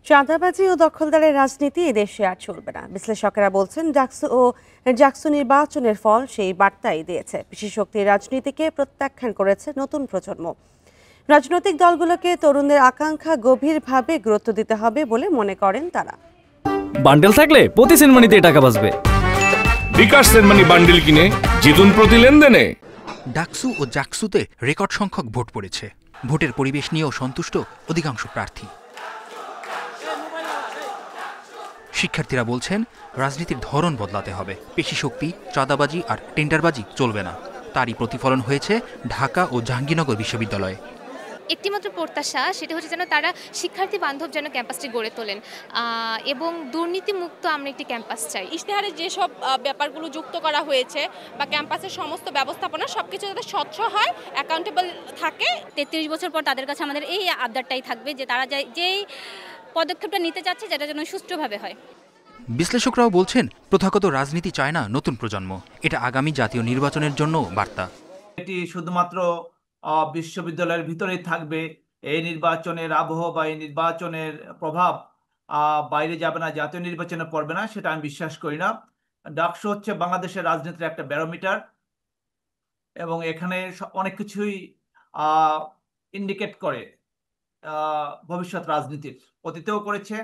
চাঁদাবাজি ও দখলদারের রাজনীতি এদেশে আর চলবে না। বিশ্লেষকেরা বলছেন জাকসু নির্বাচনের ফল সেই বার্তাই দিয়েছে। পেশি শক্তির রাজনীতিকে প্রত্যাখ্যান করেছে নতুন প্রজন্ম। রাজনৈতিক দলগুলোকে তরুণদের আকাঙ্ক্ষা গভীরভাবে গুরুত্ব দিতে হবে বলে মনে করেন তারা। বান্ডেল থাকলে প্রতি সেনমানিতে টাকা বাঁচবে। বিকাশ সেনমানি বান্ডেল কিনে জিতুন প্রতি লেনদেনে। ডাকসু ও জাকসুতে রেকর্ড সংখ্যক ভোট পড়েছে। ভোটের পরিবেশ নিয়েও সন্তুষ্ট অধিকাংশ প্রার্থী। শিক্ষার্থীরা বলছেন রাজনীতির ধরন বদলাতে হবে। পেশি শক্তি, চাঁদাবাজি আর টেন্ডারবাজি চলবে না। তারই প্রতিফলন হয়েছে ঢাকা ও জাহাঙ্গীরনগর বিশ্ববিদ্যালয়ে। একটিমাত্র প্রত্যাশা, সেটা হচ্ছে যেন তারা শিক্ষার্থী বান্ধব যেন ক্যাম্পাসটি গড়ে তোলেন এবং দুর্নীতিমুক্ত আমরা একটি ক্যাম্পাস চাই। ইশতেহারে যেসব ব্যাপারগুলো যুক্ত করা হয়েছে বা ক্যাম্পাসের সমস্ত ব্যবস্থাপনা সবকিছু যাতে স্বচ্ছ হয়, অ্যাকাউন্টেবল থাকে। 33 বছর পর তাদের কাছে আমাদের এই আবদারটাই থাকবে যে তারা যেই পদক্ষেপটা নিতে চাচ্ছে যেটা যেন সুষ্ঠুভাবে হয়। বিশ্লেষকরাও বলছেন প্রথাগত রাজনীতি চায় না নতুন প্রজন্ম। এটা আগামী জাতীয় নির্বাচনের জন্য বার্তা। এটি শুধুমাত্র বিশ্ববিদ্যালয়ের ভিতরেই থাকবে। এই নির্বাচনের আবহ বা এই নির্বাচনের প্রভাব বাইরে যাবে না, জাতীয় নির্বাচনে পড়বে না, সেটা আমি বিশ্বাস করি না। ডাকসু হচ্ছে বাংলাদেশের রাজনীতির একটা ব্যারোমিটার এবং এখানে অনেক কিছুই ইন্ডিকেট করে ভবিষ্যৎ রাজনীতির। অতীতেও করেছে,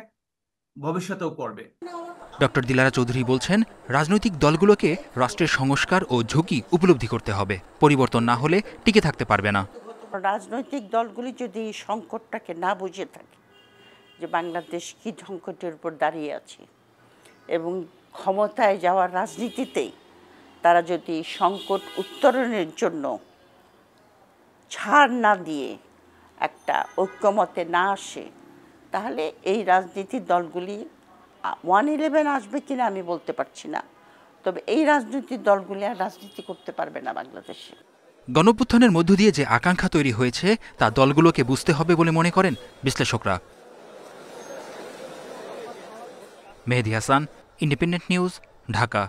ভবিষ্যতেও করবে। ডক্টর দিলারা চৌধুরী বলছেন রাজনৈতিক দলগুলোকে রাষ্ট্রের সংস্কার ও ঝুঁকি উপলব্ধি করতে হবে। পরিবর্তন না হলে টিকে থাকতে পারবে না। রাজনৈতিক দলগুলি যদি সংকটটাকে না বুঝে থাকে যে বাংলাদেশ কি সংকটের উপর দাঁড়িয়ে আছে এবং ক্ষমতায় যাওয়ার রাজনীতিতেই তারা যদি সংকট উত্তরণের জন্য ছাড় না দিয়ে একটা ঐক্যমতে না আসে, তাহলে এই রাজনীতির দলগুলি 111 আসবে কিনা আমি বলতে পারছি না, তবে এই রাজনৈতিক দলগুলি আর রাজনীতি করতে পারবে না বাংলাদেশে। গণঅভ্যুত্থানের মধ্য দিয়ে যে আকাঙ্ক্ষা তৈরি হয়েছে তা দলগুলোকে বুঝতে হবে বলে মনে করেন বিশ্লেষকরা। মেহেদী হাসান, ইন্ডিপেন্ডেন্ট নিউজ, ঢাকা।